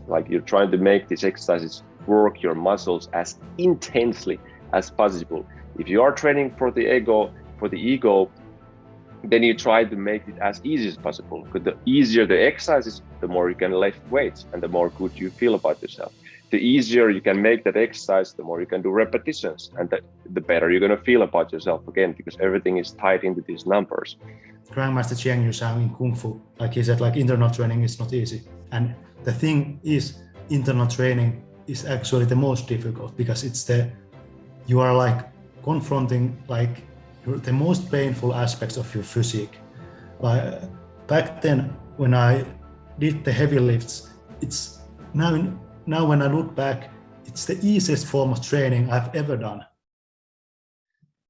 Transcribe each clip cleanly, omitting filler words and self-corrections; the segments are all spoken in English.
Like you're trying to make these exercises work your muscles as intensely as possible. If you are training for the ego, then you try to make it as easy as possible. Because the easier the exercises, the more you can lift weights and the more good you feel about yourself. The easier you can make that exercise, the more you can do repetitions, and the better you're going to feel about yourself again, because everything is tied into these numbers. Grandmaster Cheng Yu-Sang in Kung Fu, like he said, like internal training is not easy. And the thing is, internal training is actually the most difficult, because you are like confronting like the most painful aspects of your physique. Like back then when I did the heavy lifts, it's now when I look back, it's the easiest form of training I've ever done.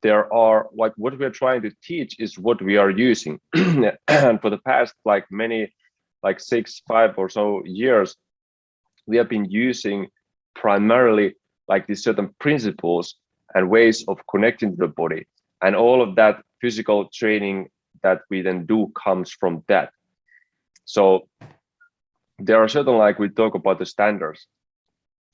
There are, like, what we are trying to teach is what we are using. And for the past like 5 or so years, we have been using primarily like these certain principles and ways of connecting to the body, and all of that physical training that we then do comes from that. So there are certain, like we talk about the standards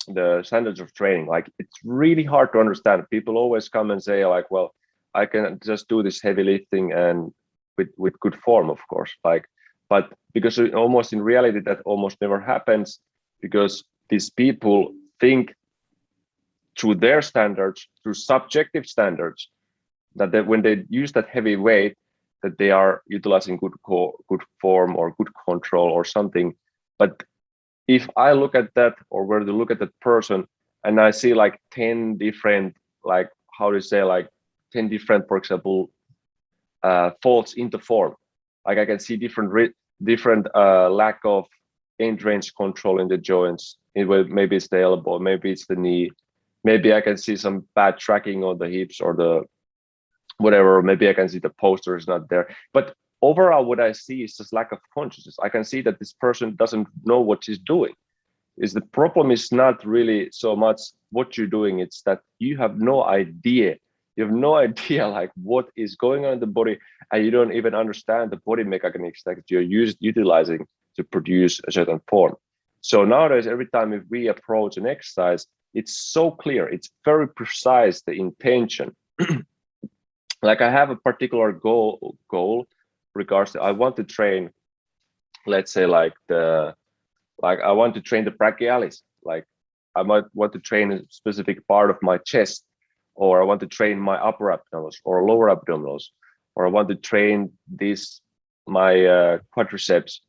of training. Like it's really hard to understand. People always come and say like, well, I can just do this heavy lifting and with good form, of course, like, but because almost in reality that almost never happens, because these people think through their standards, through subjective standards, that when they use that heavy weight, that they are utilizing good form or good control or something. But if I look at that, or were to look at that person, and I see like 10 different, like, how to say, like 10 different, for example, faults in the form, like I can see different lack of end range control in the joints. Maybe it's the elbow, maybe it's the knee, maybe I can see some bad tracking on the hips or the whatever, maybe I can see the posture is not there. But overall, what I see is just lack of consciousness. I can see that this person doesn't know what she's doing. The problem is not really so much what you're doing, it's that you have no idea. You have no idea like what is going on in the body, and you don't even understand the body mechanics that you're utilizing to produce a certain form. So nowadays, every time if we approach an exercise, it's so clear, it's very precise, the intention. Like I have a particular goal regards to, I want to train, let's say like I want to train the brachialis. Like I might want to train a specific part of my chest, or I want to train my upper abdominals or lower abdominals, or I want to train my quadriceps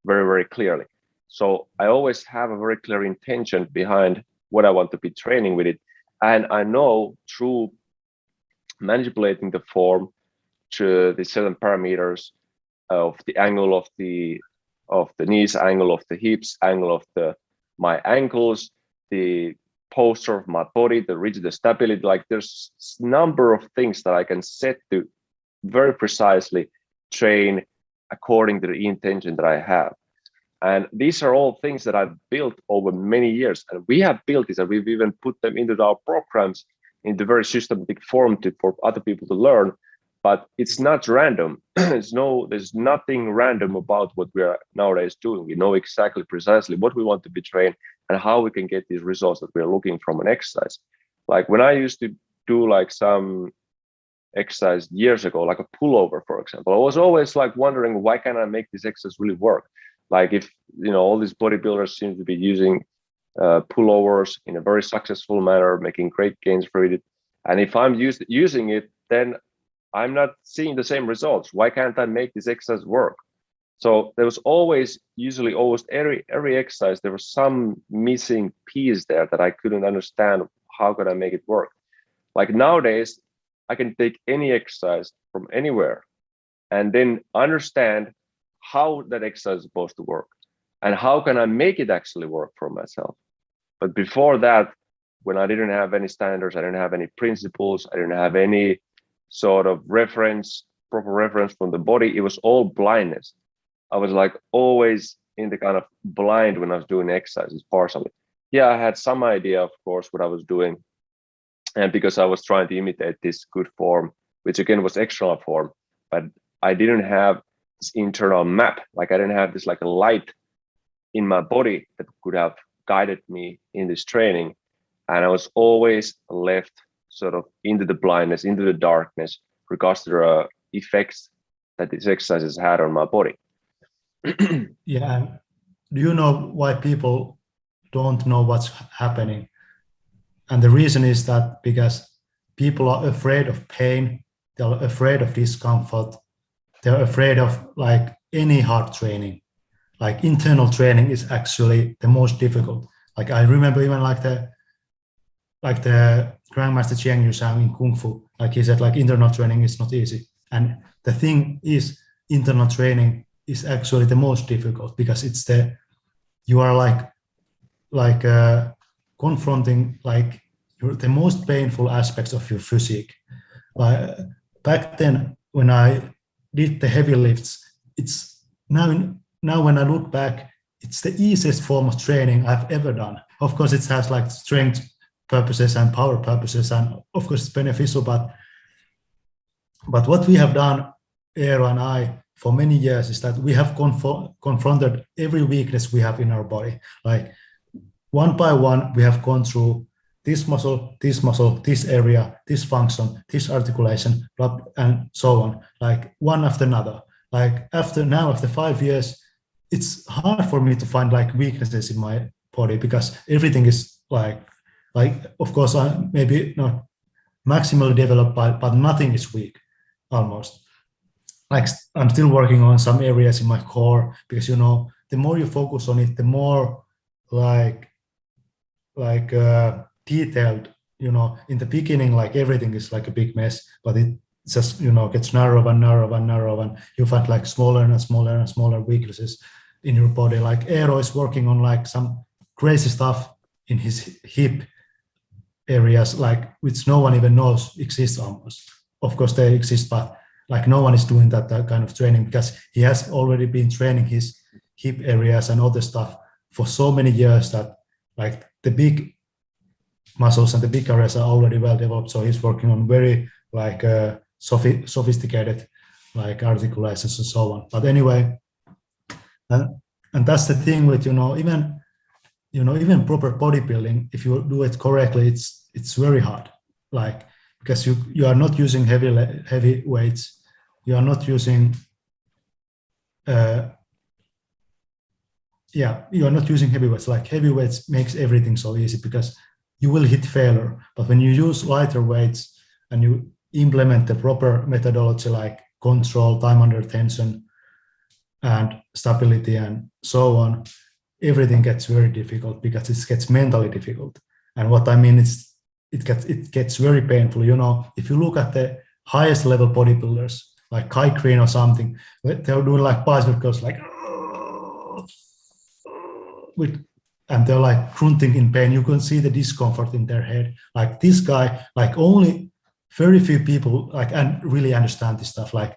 very, very clearly. So I always have a very clear intention behind what I want to be training with it. And I know through manipulating the form to the certain parameters of the angle of the knees, angle of the hips, angle of my ankles, the posture of my body, the rigid, the stability, like there's a number of things that I can set to very precisely train according to the intention that I have. And these are all things that I've built over many years. And we have built this, and we've even put them into our programs in the very systematic form for other people to learn. But it's not random. There's nothing random about what we are nowadays doing. We know exactly precisely what we want to be trained and how we can get these results that we're looking from an exercise. Like when I used to do like some exercise years ago, like a pullover, for example, I was always like wondering, why can't I make this exercise really work? Like if, all these bodybuilders seem to be using pullovers in a very successful manner, making great gains for it. And if I'm using it, then I'm not seeing the same results. Why can't I make this exercise work? So there was always, usually almost every exercise, there was some missing piece there that I couldn't understand. How could I make it work? Like nowadays, I can take any exercise from anywhere and then understand how that exercise is supposed to work and how can I make it actually work for myself. But before that, when I didn't have any standards, I didn't have any principles, I didn't have any sort of proper reference from the body, it was all blindness. I was like always in the kind of blind when I was doing exercises partially. Yeah, I had some idea, of course, what I was doing. And because I was trying to imitate this good form, which again was external form, but I didn't have this internal map. Like I didn't have this like a light in my body that could have guided me in this training. And I was always left sort of into the blindness, into the darkness, regards to the effects that these exercises had on my body. Yeah. Do you know why people don't know what's happening? And the reason is that because people are afraid of pain, they're afraid of discomfort, they're afraid of like any hard training. Like internal training is actually the most difficult. Like I remember even like the Grandmaster Chiang Yu-Sang in Kung Fu, like he said, like internal training is not easy. And the thing is, internal training is actually the most difficult because it's you are confronting like the most painful aspects of your physique. Like back then when I did the heavy lifts, it's now when I look back, it's the easiest form of training I've ever done. Of course, it has like strength purposes and power purposes, and of course it's beneficial, but what we have done, Eero and I, for many years is that we have confronted every weakness we have in our body. Like one by one, we have gone through this muscle, this area, this function, this articulation, and so on, like one after another. Like after 5 years, it's hard for me to find like weaknesses in my body because everything is like of course I'm maybe not maximally developed, but nothing is weak almost. Like I'm still working on some areas in my core because the more you focus on it, the more detailed, in the beginning, like everything is like a big mess, but it just gets narrower and narrower and narrower, and you find like smaller and smaller and smaller weaknesses in your body. Like Eero is working on like some crazy stuff in his hip areas, like which no one even knows exists almost. Of course they exist, but like no one is doing that kind of training because he has already been training his hip areas and other stuff for so many years that like the big muscles and the big areas are already well developed. So he's working on very like sophisticated like articulations and so on. But anyway, and that's the thing with even proper bodybuilding. If you do it correctly, it's very hard. Like because you are not using heavy weights, you are not using you are not using heavy weights. Like heavy weights makes everything so easy because you will hit failure. But when you use lighter weights and you implement the proper methodology like control, time under tension, and stability and so on, everything gets very difficult because it gets mentally difficult. And what I mean is it gets very painful. If you look at the highest level bodybuilders, like Kai Green or something, they're doing like bicep curls like and they're like grunting in pain. You can see the discomfort in their head. Like this guy, like only very few people like and really understand this stuff. Like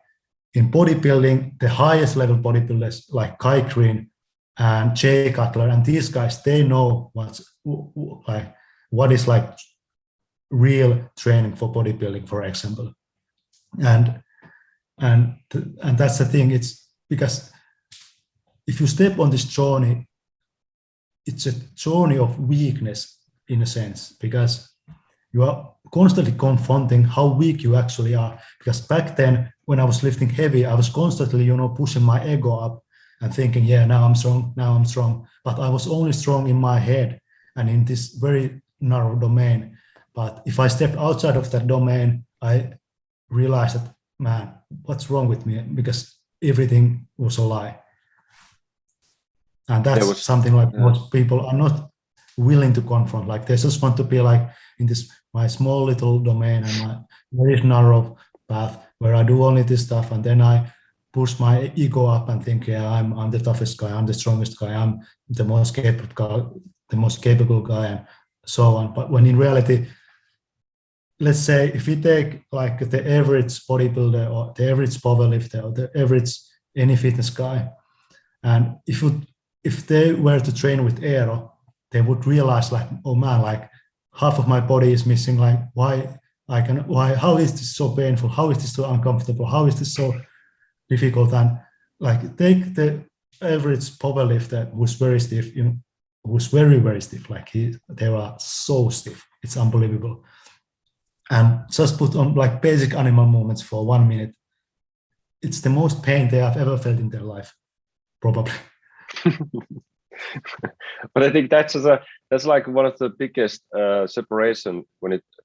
in bodybuilding, the highest level bodybuilders like Kai Green and Jay Cutler and these guys, they know what is like real training for bodybuilding, for example. And that's the thing. It's because if you step on this journey, it's a journey of weakness in a sense, because you are constantly confronting how weak you actually are. Because back then, when I was lifting heavy, I was constantly, pushing my ego up and thinking, yeah, now I'm strong. But I was only strong in my head and in this very narrow domain. But if I stepped outside of that domain, I realized that, man, what's wrong with me? Because everything was a lie. And that's something like most people are not willing to confront. Like they just want to be like in this my small little domain and my very narrow path where I do only this stuff, and then I push my ego up and think, yeah, I'm the toughest guy, I'm the strongest guy, I'm the most capable guy, and so on. But when in reality, let's say if we take like the average bodybuilder or the average powerlifter or the average any fitness guy, and if they were to train with Eero, they would realize like, oh man, like half of my body is missing. Like how is this so painful? How is this so uncomfortable? How is this so difficult? And like take the average powerlifter who's very stiff, who's very, very stiff, like they are so stiff. It's unbelievable. And just put on like basic animal movements for 1 minute. It's the most pain they have ever felt in their life, probably. But I think that's like one of the biggest separation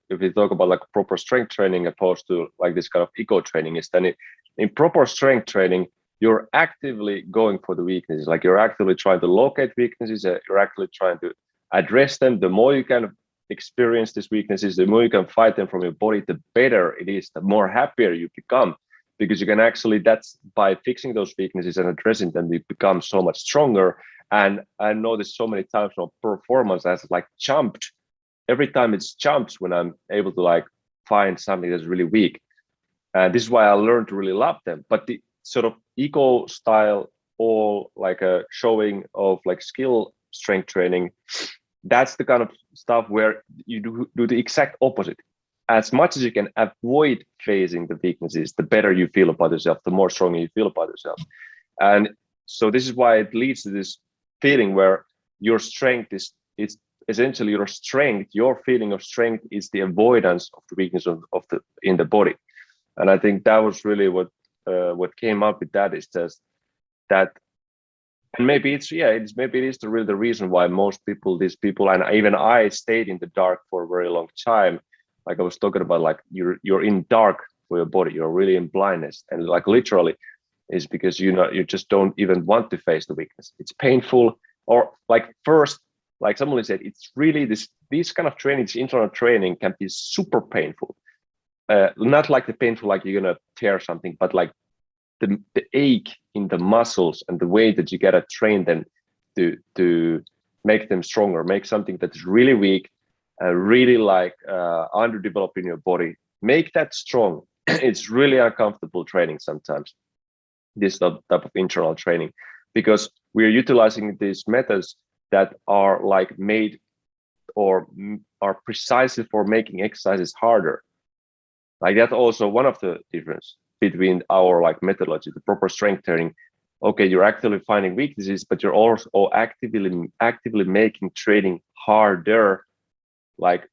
if we talk about like proper strength training opposed to like this kind of ego training is then in proper strength training, you're actively going for the weaknesses. Like you're actively trying to locate weaknesses. You're actually trying to address them. The more you kind of experience these weaknesses, the more you can fight them from your body, the better it is, the more happier you become. Because you can actually, that's by fixing those weaknesses and addressing them, you become so much stronger. And I noticed so many times my performance has like jumped. Every time it's jumps when I'm able to like find something that's really weak. And this is why I learned to really love them. But the sort of eco style, all like a showing of like skill strength training, that's the kind of stuff where you do the exact opposite. As much as you can avoid facing the weaknesses, the better you feel about yourself, the more strongly you feel about yourself. And so this is why it leads to this feeling where your strength is, it's essentially your strength, your feeling of strength is the avoidance of the weakness in the body. And I think that was really what came up with that, is just that. And maybe it is really the reason why these people, and even I stayed in the dark for a very long time. Like I was talking about, like you're in dark for your body, you're really in blindness, and like literally is because you just don't even want to face the weakness. It's painful, or like first, like someone said, it's really this kind of training, this internal training can be super painful. Not like the painful, like you're gonna tear something, but like the ache in the muscles and the way that you gotta train them to make them stronger, make something that's really weak, really like underdeveloped in your body, make that strong. It's really uncomfortable training sometimes, this type of internal training, because we're utilizing these methods that are like made or are precisely for making exercises harder. Like that's also one of the difference between our like methodology, the proper strength training. Okay, you're actively finding weaknesses, but you're also actively making training harder, like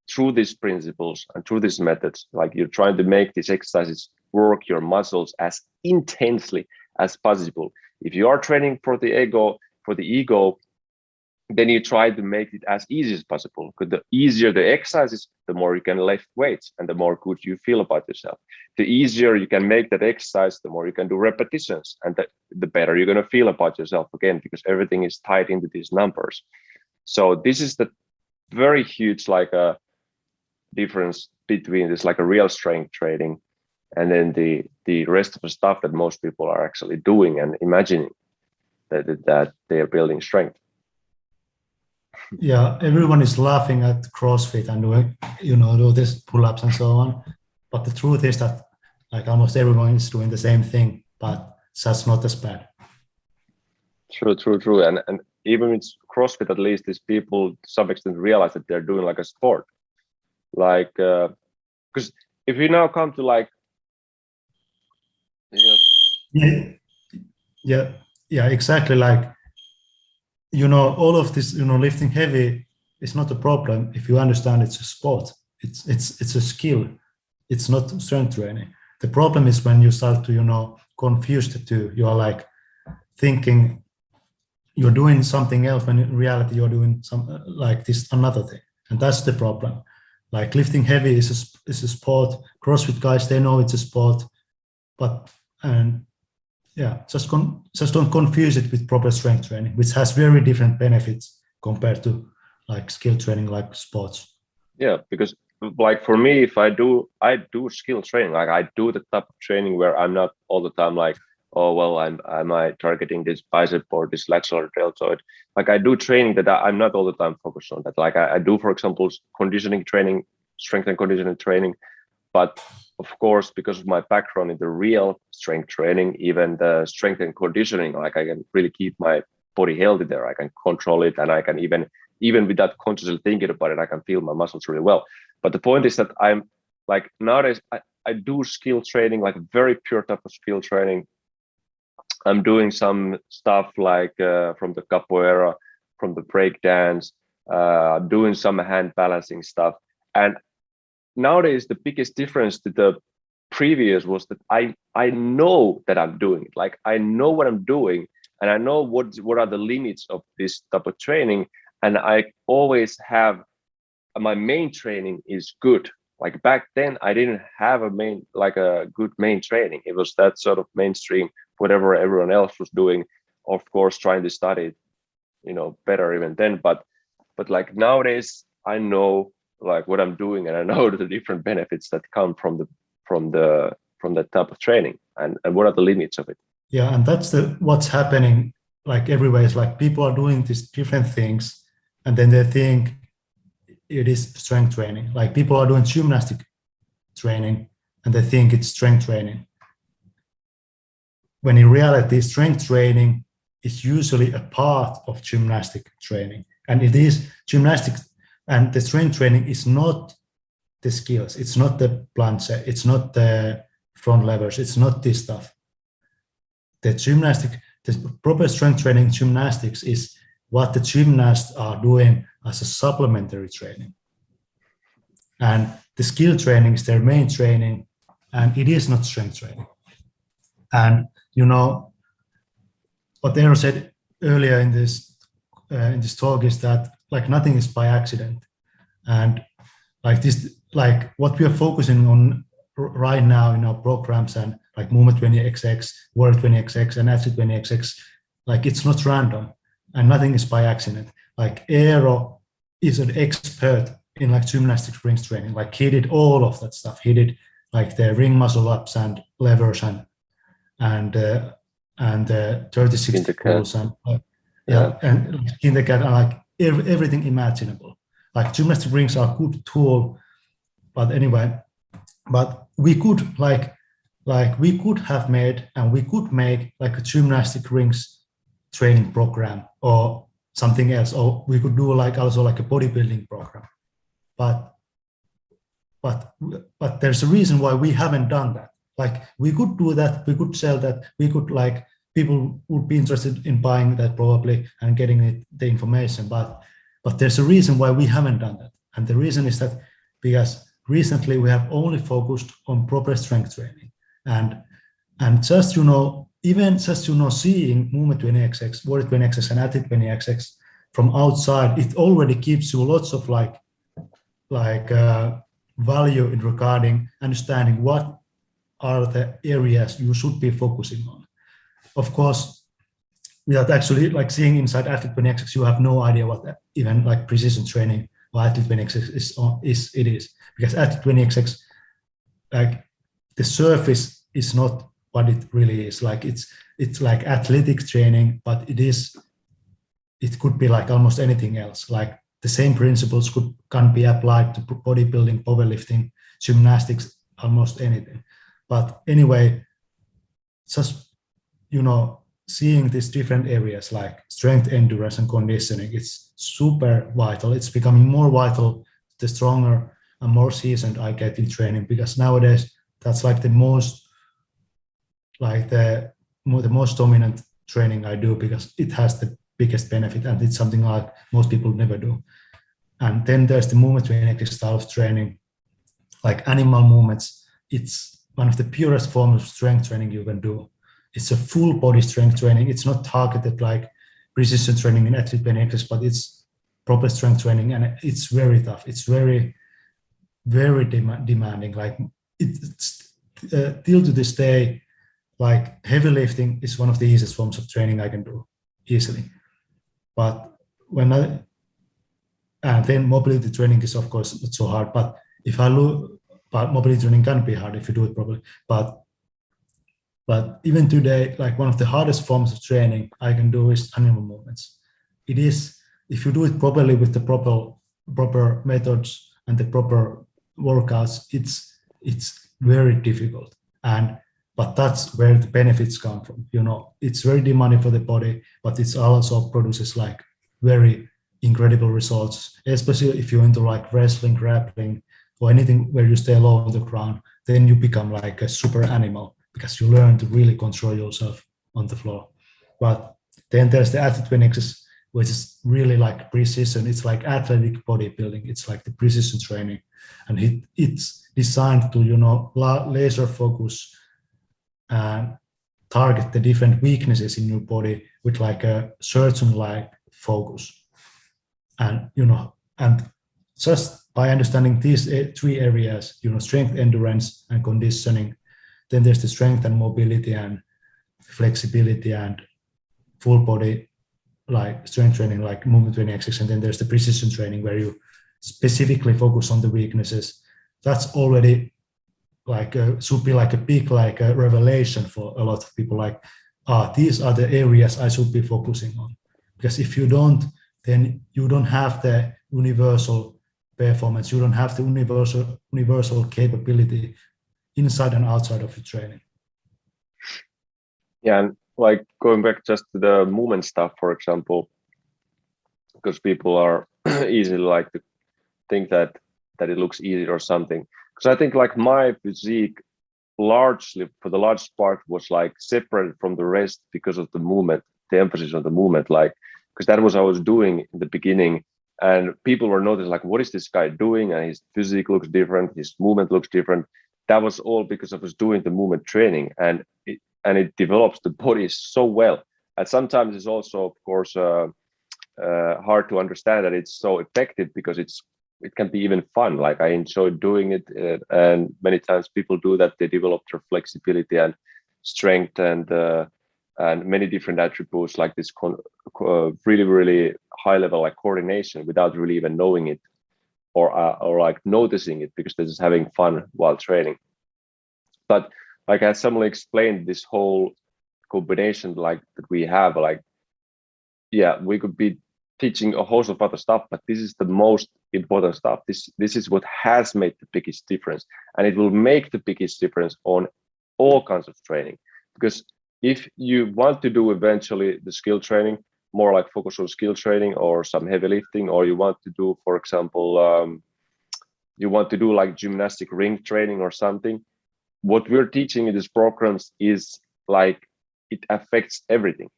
through these principles and through these methods. Like you're trying to make these exercises work your muscles as intensely as possible. If you are training for the ego, then you try to make it as easy as possible. Because the easier the exercises, the more you can lift weights and the more good you feel about yourself. The easier you can make that exercise, the more you can do repetitions, and the better you're going to feel about yourself again, because everything is tied into these numbers. So this is the very huge like a difference between this like a real strength training and then the rest of the stuff that most people are actually doing and imagining that they are building strength. Yeah, everyone is laughing at CrossFit and doing, do this pull-ups and so on. But the truth is that like almost everyone is doing the same thing, but just not as bad. True. And even with CrossFit, at least these people to some extent realize that they're doing like a sport. Like, because if we now come to like, Yeah, exactly. Like, all of this, lifting heavy is not a problem if you understand it's a sport. It's a skill. It's not strength training. The problem is when you start to, confuse the two. You are like thinking you're doing something else when in reality you're doing some like this another thing, and that's the problem. Like lifting heavy is a sport. CrossFit guys, they know it's a sport, but just don't confuse it with proper strength training, which has very different benefits compared to like skill training, like sports. Yeah, because like for me, if I do skill training, like I do the type of training where I'm not all the time like, oh well, am I targeting this bicep or this lateral deltoid? Like I do training that I'm not all the time focused on that. Like I do, for example, conditioning training, strength and conditioning training. But of course, because of my background in the real strength training, even the strength and conditioning, like I can really keep my body healthy there. I can control it, and I can even without consciously thinking about it, I can feel my muscles really well. But the point is that I'm like nowadays I do skill training, like very pure type of skill training. I'm doing some stuff like from the capoeira, from the break dance, doing some hand balancing stuff. And nowadays, the biggest difference to the previous was that I know that I'm doing it. Like I know what I'm doing, and I know what are the limits of this type of training. And I always have my main training is good. Like back then, I didn't have a good main training. It was that sort of mainstream, whatever everyone else was doing. Of course, trying to study, better even then. But like nowadays, I know like what I'm doing, and I know the different benefits that come from that type of training, and what are the limits of it. Yeah, and that's what's happening like everywhere. Is like people are doing these different things, and then they think it is strength training. Like people are doing gymnastic training and they think it's strength training. When in reality, strength training is usually a part of gymnastic training. And it is gymnastics, and the strength training is not the skills. It's not the planche. It's not the front levers. It's not this stuff. The proper strength training gymnastics is what the gymnasts are doing as a supplementary training. And the skill training is their main training, and it is not strength training. And what Eero said earlier in this talk is that like nothing is by accident. And like what we are focusing on right now in our programs and like Movement 20XX, World 20XX, and Athlete 20XX, like it's not random. And nothing is by accident. Like Eero is an expert in like gymnastic rings training. Like he did all of that stuff. He did like the ring muscle ups and levers and 30-60 pulls and and kindergarten and like everything imaginable. Like gymnastic rings are a good tool, but anyway, but we could we could have made and we could make like a gymnastic rings training program or something else, or we could do like also like a bodybuilding program, but there's a reason why we haven't done that. Like we could do that, we could sell that, we could like people would be interested in buying that probably and getting the information, but there's a reason why we haven't done that. And the reason is that because recently we have only focused on proper strength training, and just even just seeing Movement 20XX, World 20XX, and Athlete 20XX from outside, it already gives you lots of value in regarding understanding what are the areas you should be focusing on. Of course, without actually like seeing inside Athlete 20XX, you have no idea what even like precision training or Athlete 20XX is because Athlete 20XX, like the surface is not what it really is. Like it's like athletic training, but it could be like almost anything else. Like the same principles can be applied to bodybuilding, powerlifting, gymnastics, almost anything. But anyway, just seeing these different areas like strength, endurance, and conditioning, it's super vital. It's becoming more vital the stronger and more seasoned I get in training, because nowadays that's like the most dominant training I do, because it has the biggest benefit and it's something like most people never do. And then there's the Movement 20XX style of training, like animal movements. It's one of the purest forms of strength training you can do. It's a full body strength training. It's not targeted like precision training in Athlete 20XX, but it's proper strength training, and it's very tough. It's very, very demanding. Like it's till to this day, like heavy lifting is one of the easiest forms of training I can do easily. But and then mobility training is of course not so hard. But but mobility training can be hard if you do it properly. But even today, like one of the hardest forms of training I can do is animal movements. It is, if you do it properly with the proper methods and the proper workouts, it's very difficult. But that's where the benefits come from. It's very demanding for the body, but it also produces like very incredible results, especially if you're into like wrestling, grappling, or anything where you stay low on the ground. Then you become like a super animal, because you learn to really control yourself on the floor. But then there's the athlete training exercise, which is really like precision. It's like athletic bodybuilding. It's like the precision training, and it's designed to, you know, laser focus and target the different weaknesses in your body with like a surgeon-like focus. And, you know, and just by understanding these three areas, you know, strength, endurance, and conditioning, then there's the strength and mobility and flexibility and full body, like strength training, like movement training exercise. And then there's the precision training where you specifically focus on the weaknesses. That's already like should be like a big like a revelation for a lot of people, like these are the areas I should be focusing on, because if you don't, then you don't have the universal performance, you don't have the universal capability inside and outside of your training. Yeah, and like going back just to the movement stuff, for example, because people are easily like to think that it looks easy or something. Because I think like my physique largely, for the largest part, was like separated from the rest because of the movement, the emphasis on the movement, like, because that was what I was doing in the beginning. And people were noticing like, what is this guy doing? And his physique looks different, his movement looks different. That was all because I was doing the movement training, and it develops the body so well. And sometimes it's also, of course, hard to understand that it's so effective, because it can be even fun. Like I enjoy doing it, and many times people do that. They develop their flexibility and strength and many different attributes, like this really, really high level like coordination without really even knowing it or like noticing it, because they're just having fun while training. But like as Samuel explained, this whole combination like that we have, like, yeah, we could be teaching a host of other stuff, but this is the most important stuff. This is what has made the biggest difference, and it will make the biggest difference on all kinds of training. Because if you want to do eventually the skill training, more like focus on skill training or some heavy lifting, or you want to do, for example, you want to do like gymnastic ring training or something, what we're teaching in these programs is like, it affects everything.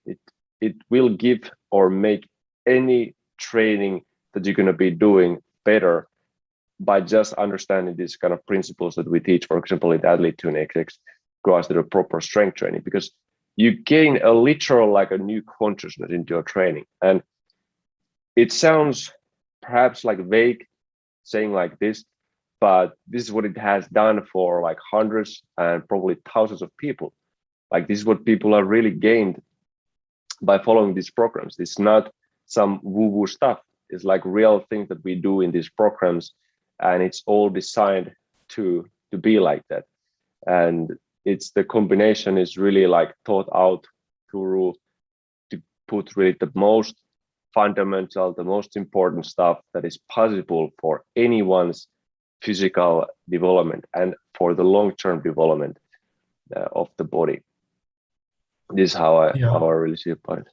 It will give or make any training that you're going to be doing better by just understanding these kind of principles that we teach, for example, in athlete tuning exercise, goes to the proper strength training, because you gain a literal, like a new consciousness into your training. And it sounds perhaps like vague saying like this, but this is what it has done for like hundreds and probably thousands of people. Like this is what people are really gained by following these programs. It's not some woo-woo stuff. It's like real things that we do in these programs, and it's all designed to be like that. And it's the combination is really like thought out to put really the most fundamental, the most important stuff that is possible for anyone's physical development and for the long-term development of the body. This is how I really see about it.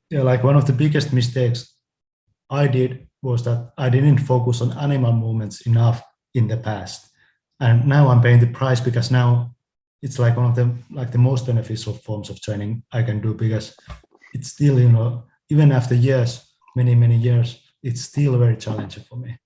Yeah, like one of the biggest mistakes I did was that I didn't focus on animal movements enough in the past, and now I'm paying the price, because now it's like one of the most beneficial forms of training I can do, because it's still, you know, even after years, many years, it's still very challenging for me.